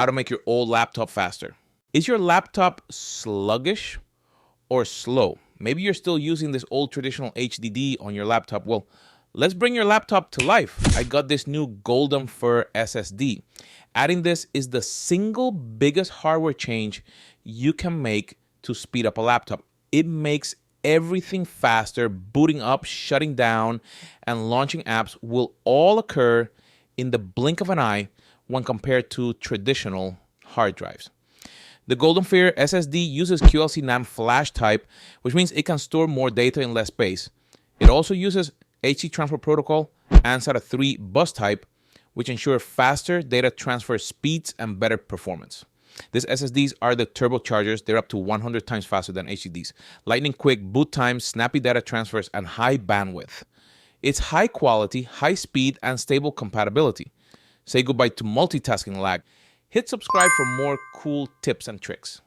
how to make your old laptop faster. Is your laptop sluggish or slow? Maybe you're still using this old traditional HDD on your laptop. Well, let's bring your laptop to life. I got this new Golden Fur SSD. Adding this is the single biggest hardware change you can make to speed up a laptop. It makes everything faster. Booting up, shutting down, and launching apps will all occur in the blink of an eye when compared to traditional hard drives. The Golden Fur SSD uses QLC NAND flash type, which means it can store more data in less space. It also uses HC transfer protocol and SATA 3 bus type, which ensure faster data transfer speeds and better performance. These SSDs are the turbochargers. They're up to 100 times faster than HDDs. Lightning quick boot times, snappy data transfers, and high bandwidth. It's high quality, high speed, and stable compatibility. Say goodbye to multitasking lag. Hit subscribe for more cool tips and tricks.